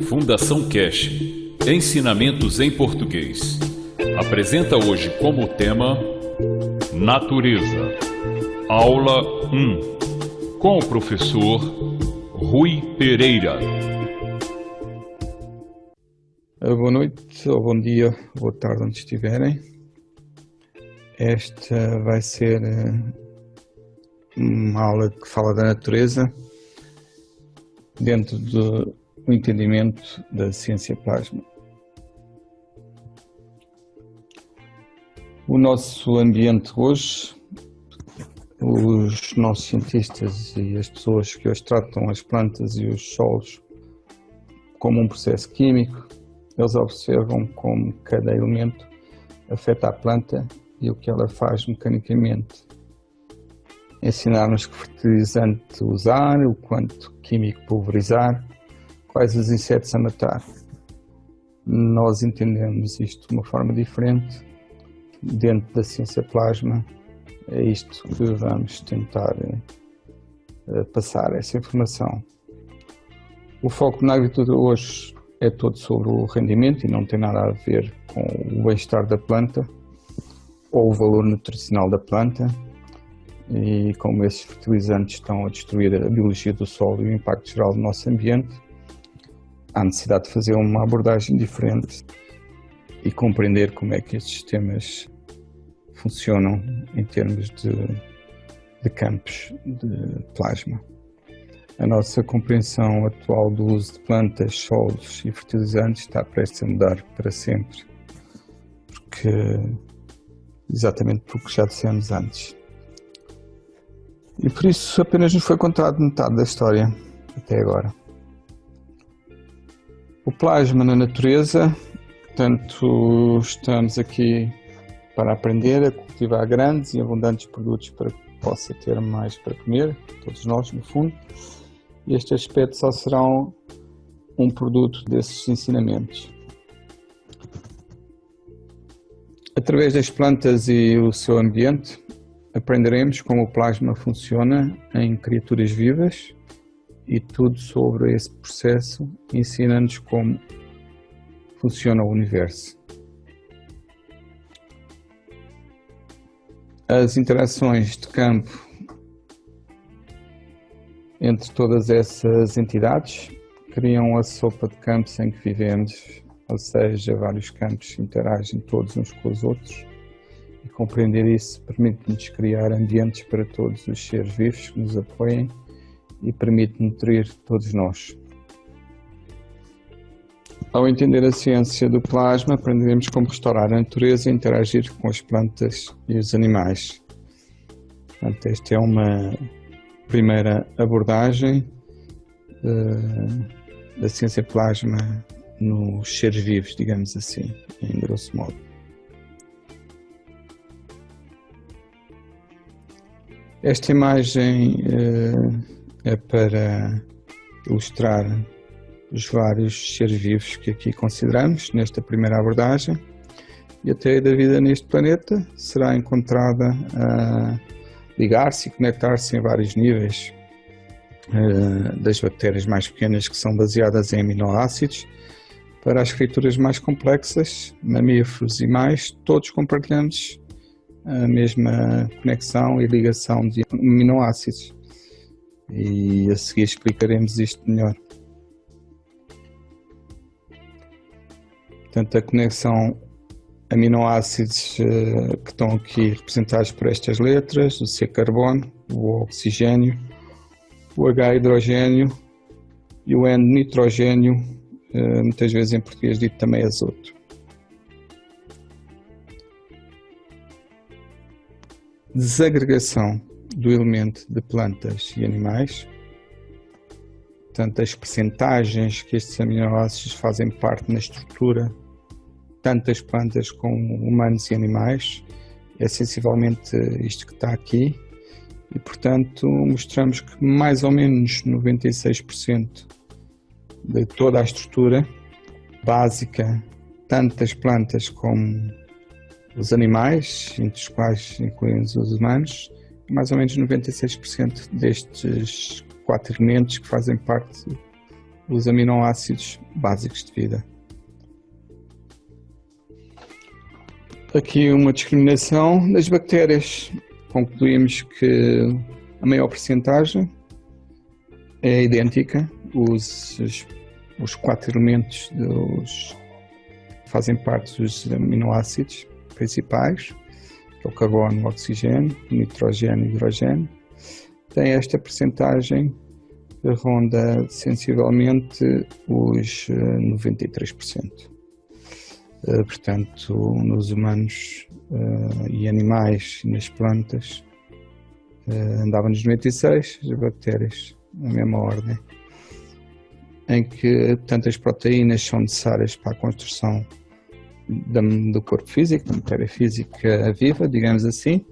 Fundação Cash, Ensinamentos em Português, apresenta hoje como tema Natureza, Aula 1, com o professor Rui Pereira. Boa noite, ou bom dia, boa tarde, onde estiverem. Esta vai ser uma aula que fala da natureza dentro do entendimento da ciência plasma. O nosso ambiente hoje, os nossos cientistas e as pessoas que hoje tratam as plantas e os solos como um processo químico, eles observam como cada elemento afeta a planta e o que ela faz mecanicamente. Ensinar-nos que fertilizante usar, o quanto químico pulverizar, quais os insetos a matar. Nós entendemos isto de uma forma diferente. Dentro da ciência plasma, é isto que vamos tentar passar, essa informação. O foco na agricultura hoje é todo sobre o rendimento e não tem nada a ver com o bem-estar da planta ou o valor nutricional da planta. E como esses fertilizantes estão a destruir a biologia do solo e o impacto geral do nosso ambiente, há necessidade de fazer uma abordagem diferente e compreender como é que estes sistemas funcionam em termos de campos de plasma. A nossa compreensão atual do uso de plantas, solos e fertilizantes está prestes a mudar para sempre, exatamente porque já dissemos antes. E por isso apenas nos foi contado metade da história até agora. O plasma na natureza, portanto, estamos aqui para aprender a cultivar grandes e abundantes produtos para que possa ter mais para comer, todos nós no fundo, e este aspecto só será um produto desses ensinamentos. Através das plantas e o seu ambiente, aprenderemos como o plasma funciona em criaturas vivas e tudo sobre esse processo ensina-nos como funciona o universo. As interações de campo entre todas essas entidades criam a sopa de campos em que vivemos, ou seja, vários campos interagem todos uns com os outros. E compreender isso permite-nos criar ambientes para todos os seres vivos que nos apoiem e permite nutrir todos nós. Ao entender a ciência do plasma, aprenderemos como restaurar a natureza e interagir com as plantas e os animais. Portanto, esta é uma primeira abordagem da ciência plasma nos seres vivos, digamos assim, em grosso modo. Esta imagem é para ilustrar os vários seres vivos que aqui consideramos nesta primeira abordagem, e a teoria da vida neste planeta será encontrada a ligar-se e conectar-se em vários níveis, das bactérias mais pequenas que são baseadas em aminoácidos, para as criaturas mais complexas, mamíferos e mais, todos compartilhamos a mesma conexão e ligação de aminoácidos. E a seguir explicaremos isto melhor. Portanto, a conexão aminoácidos que estão aqui representados por estas letras, o C carbono, o oxigênio, o H hidrogênio e o N nitrogênio, muitas vezes em português dito também azoto. Desagregação do elemento de plantas e animais, portanto as percentagens que estes aminoácidos fazem parte na estrutura, tanto das plantas como humanos e animais, é sensivelmente isto que está aqui, e portanto mostramos que mais ou menos 96% de toda a estrutura básica, tanto das plantas como os animais, entre os quais incluímos os humanos, mais ou menos 96% destes 4 elementos que fazem parte os aminoácidos básicos de vida. Aqui uma discriminação das bactérias. Concluímos que a maior percentagem é idêntica. Os 4 elementos fazem parte dos aminoácidos principais, que é o carbono, o oxigênio, o nitrogênio e o hidrogênio. Tem esta percentagem que ronda sensivelmente os 93%. Portanto, nos humanos e animais e nas plantas andava nos 96%, as bactérias na mesma ordem, em que tantas proteínas são necessárias para a construção do corpo físico, da matéria física viva, digamos assim,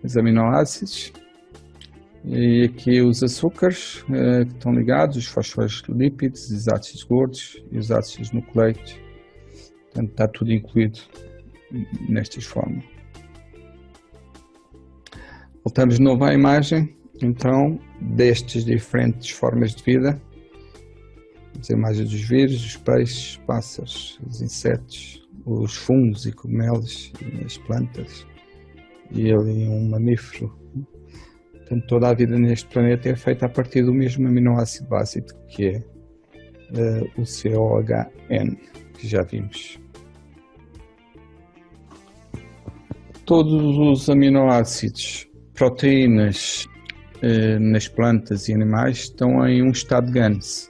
os aminoácidos, e aqui os açúcares que estão ligados, os fosfolípidos, os ácidos gordos e os ácidos nucleicos. Portanto, está tudo incluído nestas fórmulas. Voltamos de novo à imagem, então, destas diferentes formas de vida. As imagens dos vírus, os peixes, os pássaros, os insetos, os fungos e cogumelos, as plantas e ali um mamífero. Portanto, toda a vida neste planeta é feita a partir do mesmo aminoácido básico, que é o COHN, que já vimos. Todos os aminoácidos, proteínas nas plantas e animais estão em um estado de GANS,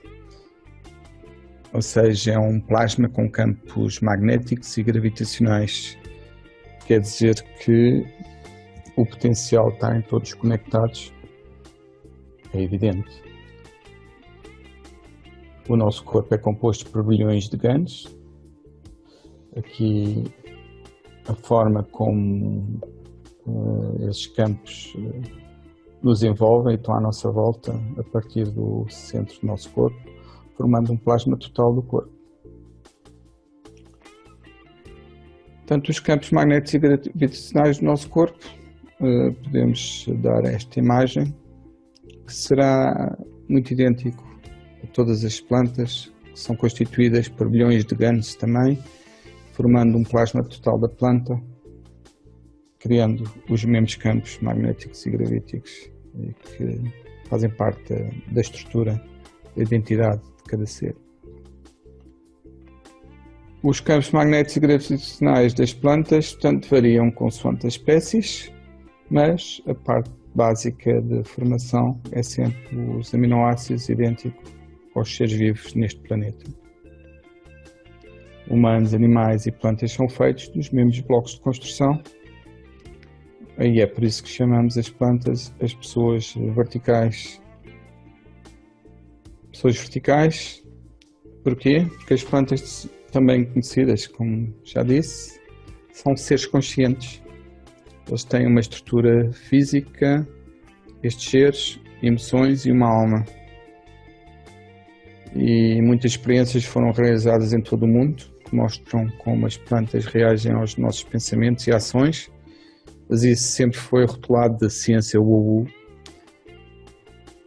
ou seja, é um plasma com campos magnéticos e gravitacionais. Quer dizer que o potencial está em todos conectados, é evidente. O nosso corpo é composto por bilhões de GANs. Aqui a forma como esses campos nos envolvem e estão à nossa volta a partir do centro do nosso corpo, formando um plasma total do corpo. Portanto, os campos magnéticos e gravitacionais do nosso corpo, podemos dar esta imagem, que será muito idêntico a todas as plantas, que são constituídas por bilhões de GANs também, formando um plasma total da planta, criando os mesmos campos magnéticos e gravíticos que fazem parte da estrutura, da identidade de cada ser. Os campos magnéticos e gravitacionais das plantas, portanto, variam consoante as espécies, mas a parte básica de formação é sempre os aminoácidos idênticos aos seres vivos neste planeta. Humanos, animais e plantas são feitos dos mesmos blocos de construção, e é por isso que chamamos as plantas as pessoas verticais. Pessoas verticais, porquê? Porque as plantas, também conhecidas, como já disse, são seres conscientes. Eles têm uma estrutura física, estes seres, emoções e uma alma. E muitas experiências foram realizadas em todo o mundo, que mostram como as plantas reagem aos nossos pensamentos e ações, mas isso sempre foi rotulado de ciência woo-woo.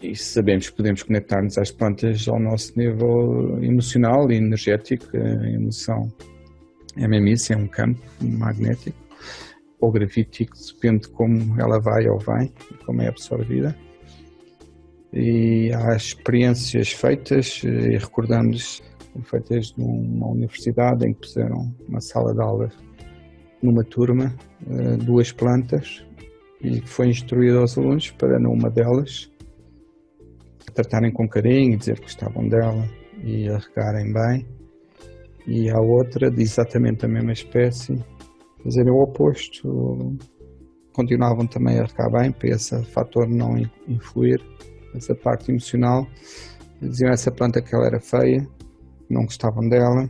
E sabemos que podemos conectar-nos às plantas ao nosso nível emocional e energético. A emoção é mesmo isso, é um campo magnético ou gravítico, depende de como ela vai ou vem, como é absorvida. E há experiências feitas, e recordamos, feitas numa universidade em que puseram uma sala de aulas numa turma, 2 plantas, e foi instruído aos alunos para numa delas tratarem com carinho, dizer que gostavam dela e a regarem bem, e a outra, de exatamente a mesma espécie, fazerem o oposto, continuavam também a regar bem, para esse fator não influir, essa parte emocional. Diziam a essa planta que ela era feia, não gostavam dela.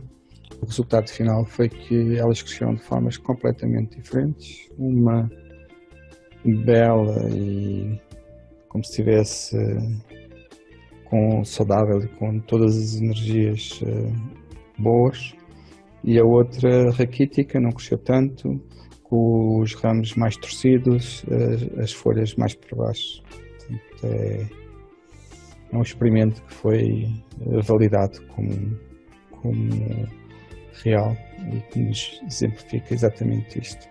O resultado final foi que elas cresceram de formas completamente diferentes, uma bela e como se estivesse saudável e com todas as energias boas, e a outra raquítica, não cresceu tanto, com os ramos mais torcidos, as folhas mais para baixo. Portanto, é um experimento que foi validado como real e que nos exemplifica exatamente isto.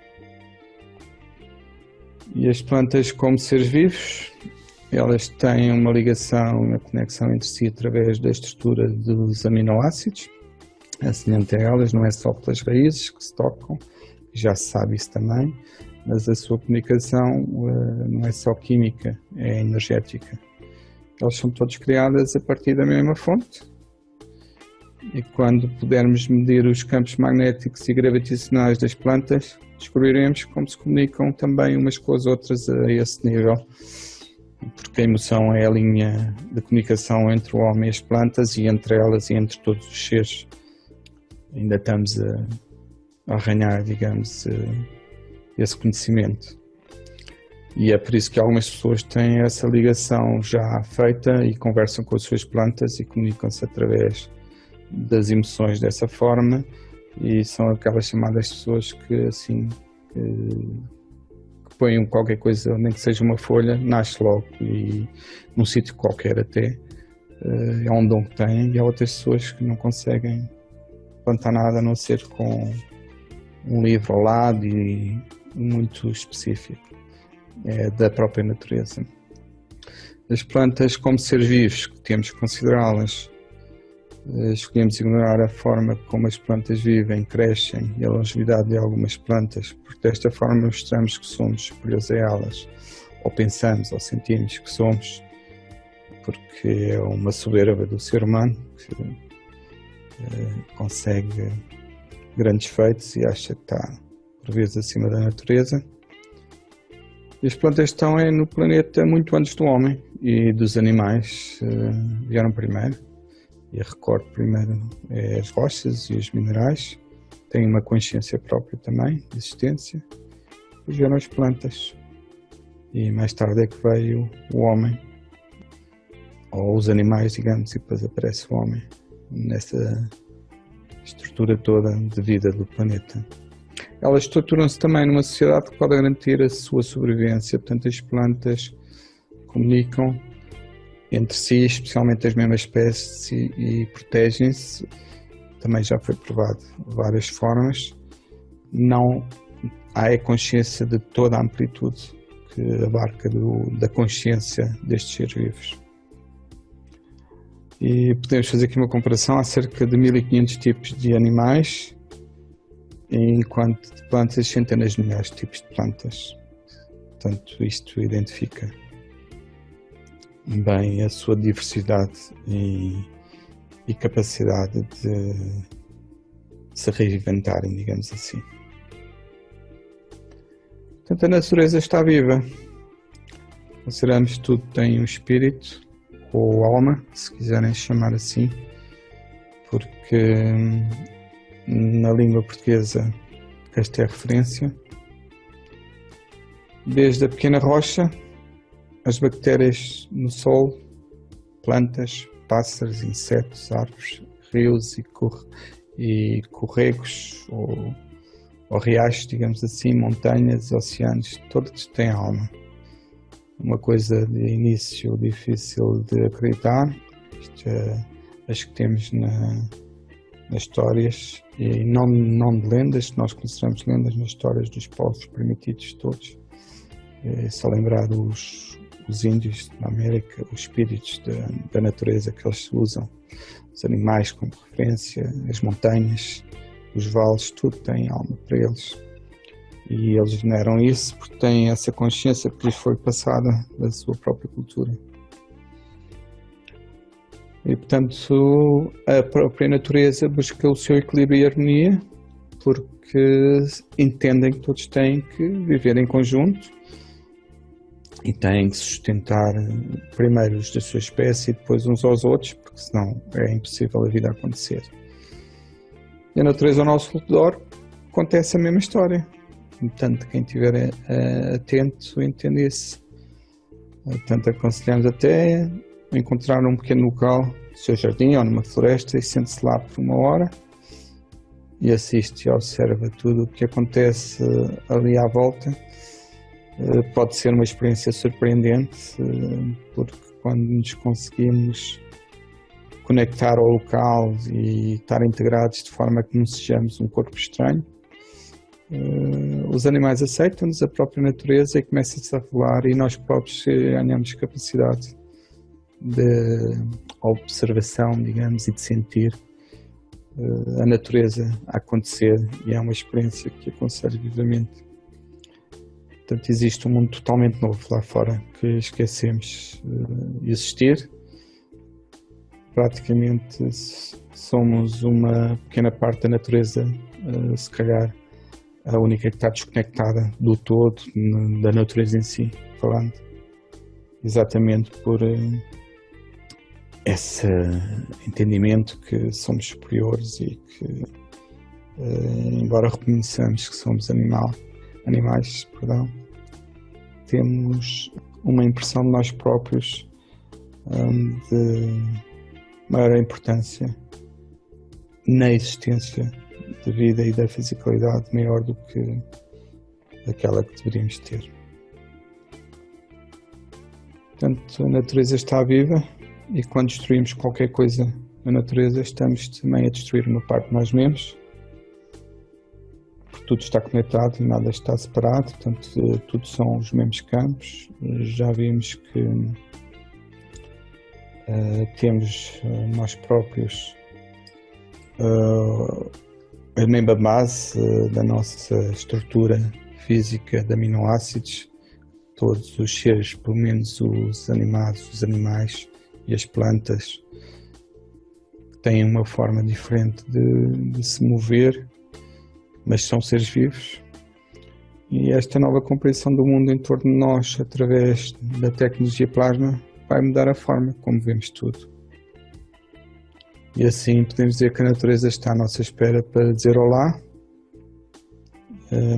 E as plantas, como seres vivos, elas têm uma ligação, uma conexão entre si através da estrutura dos aminoácidos. Semelhante a elas, não é só pelas raízes que se tocam, já se sabe isso também, mas a sua comunicação não é só química, é energética. Elas são todas criadas a partir da mesma fonte. E quando pudermos medir os campos magnéticos e gravitacionais das plantas, descobriremos como se comunicam também umas com as outras a esse nível. Porque a emoção é a linha de comunicação entre o homem e as plantas e entre elas e entre todos os seres. Ainda estamos a arranhar, digamos, esse conhecimento. E é por isso que algumas pessoas têm essa ligação já feita e conversam com as suas plantas e comunicam-se através das emoções dessa forma, e são aquelas chamadas pessoas que assim que põem qualquer coisa, nem que seja uma folha, nasce logo e num sítio qualquer até. É um dom que têm, e há outras pessoas que não conseguem plantar nada a não ser com um livro ao lado e muito específico. É da própria natureza. As plantas, como seres vivos, que temos que considerá-las, escolhemos ignorar a forma como as plantas vivem, crescem e a longevidade de algumas plantas, porque desta forma mostramos que somos superiores a elas, ou pensamos ou sentimos que somos, porque é uma soberba do ser humano que consegue grandes feitos e acha que está por vezes acima da natureza. E as plantas estão no planeta muito antes do homem e dos animais, vieram primeiro. E a recordo primeiro é as rochas e os minerais, têm uma consciência própria também de existência. Depois vieram as plantas e mais tarde é que veio o homem, ou os animais, digamos, e depois aparece o homem nessa estrutura toda de vida do planeta. Elas estruturam-se também numa sociedade que pode garantir a sua sobrevivência. Portanto, as plantas comunicam entre si, especialmente as mesmas espécies, e protegem-se. Também já foi provado de várias formas. Não há a consciência de toda a amplitude que abarca da consciência destes seres vivos. E podemos fazer aqui uma comparação. Há cerca de 1500 tipos de animais, enquanto de plantas, centenas de milhares de tipos de plantas. Portanto, isto identifica bem a sua diversidade e capacidade de se reinventarem, digamos assim. Portanto, a natureza está viva. Consideramos que tudo tem um espírito, ou alma, se quiserem chamar assim, porque na língua portuguesa esta é a referência. Desde a pequena rocha, as bactérias no solo, plantas, pássaros, insetos, árvores, rios e corregos ou riachos, digamos assim, montanhas, oceanos, todos têm alma. Uma coisa de início difícil de acreditar, isto é, as que temos nas histórias, e não de lendas, que nós consideramos lendas, nas histórias dos povos primitivos todos. É só lembrar os índios da América, os espíritos da natureza que eles usam, os animais como referência, as montanhas, os vales, tudo tem alma para eles. E eles veneram isso porque têm essa consciência que lhes foi passada da sua própria cultura. E, portanto, a própria natureza busca o seu equilíbrio e harmonia, porque entendem que todos têm que viver em conjunto e têm que sustentar primeiro os da sua espécie e depois uns aos outros, porque senão é impossível a vida acontecer. E a natureza ao nosso redor acontece a mesma história. Portanto, quem estiver atento entende isso. Portanto, aconselhamos até encontrar um pequeno local no seu jardim ou numa floresta e sente-se lá por uma hora e assiste e observa tudo o que acontece ali à volta Pode ser uma experiência surpreendente, porque quando nos conseguimos conectar ao local e estar integrados de forma que não sejamos um corpo estranho, os animais aceitam-nos, a própria natureza, e começa-se a revelar, e nós próprios ganhamos capacidade de observação, digamos, e de sentir a natureza a acontecer, e é uma experiência que aconselho vivamente. Portanto, existe um mundo totalmente novo lá fora que esquecemos existir. Praticamente somos uma pequena parte da natureza, se calhar a única que está desconectada do todo, da natureza em si, falando. Exatamente por esse entendimento que somos superiores e que, embora reconheçamos que somos animais, temos uma impressão de nós próprios de maior importância na existência da vida e da fisicalidade, maior do que aquela que deveríamos ter. Portanto, a natureza está viva, e quando destruímos qualquer coisa na natureza, estamos também a destruir uma parte de nós mesmos. Tudo está conectado e nada está separado, portanto, tudo são os mesmos campos. Já vimos que temos nós próprios a mesma base da nossa estrutura física de aminoácidos. Todos os seres, pelo menos os animais e as plantas, têm uma forma diferente de se mover, mas são seres vivos, e esta nova compreensão do mundo em torno de nós, através da tecnologia plasma, vai mudar a forma como vemos tudo. E assim podemos dizer que a natureza está à nossa espera para dizer olá.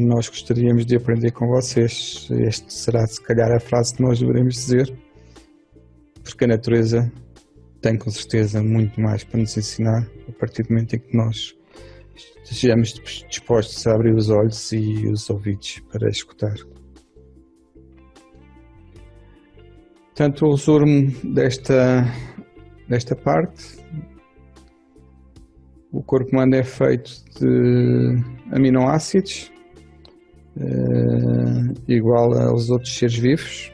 Nós gostaríamos de aprender com vocês. Esta será, se calhar, a frase que nós deveremos dizer, porque a natureza tem com certeza muito mais para nos ensinar, a partir do momento em que nós estejamos dispostos a abrir os olhos e os ouvidos para escutar. Portanto, o resumo desta parte: o corpo humano é feito de aminoácidos, igual aos outros seres vivos.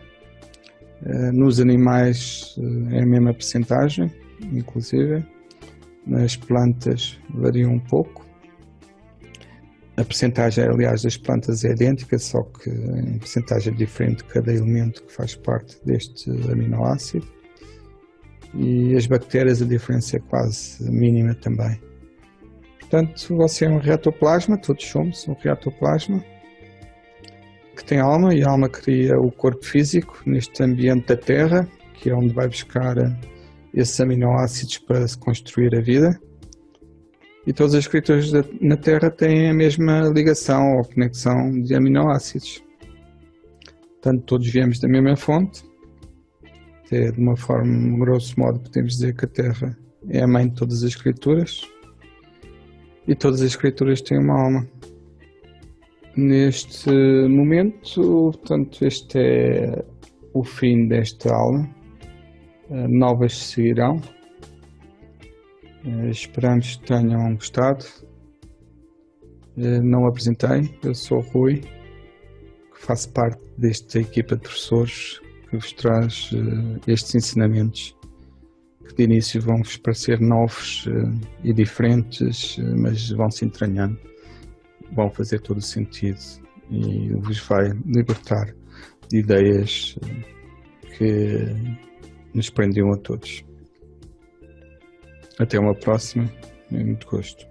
Nos animais é a mesma percentagem, inclusive. Nas plantas varia um pouco. A percentagem, aliás, das plantas é idêntica, só que em percentagem diferente de cada elemento que faz parte deste aminoácido. E as bactérias, a diferença é quase mínima também. Portanto, você é um reatoplasma, todos somos um reatoplasma, que tem alma, e a alma cria o corpo físico neste ambiente da Terra, que é onde vai buscar esses aminoácidos para se construir a vida. E todas as criaturas na Terra têm a mesma ligação ou conexão de aminoácidos. Portanto, todos viemos da mesma fonte. Até de uma forma, grosso modo, podemos dizer que a Terra é a mãe de todas as criaturas. E todas as criaturas têm uma alma. Neste momento, portanto, este é o fim desta aula. Novas seguirão. Esperamos que tenham gostado. Não apresentei, eu sou o Rui, que faço parte desta equipa de professores que vos traz estes ensinamentos, que de início vão vos parecer novos e diferentes, mas vão se entranhando, vão fazer todo o sentido e vos vai libertar de ideias que nos prendiam a todos. Até uma próxima, muito gosto.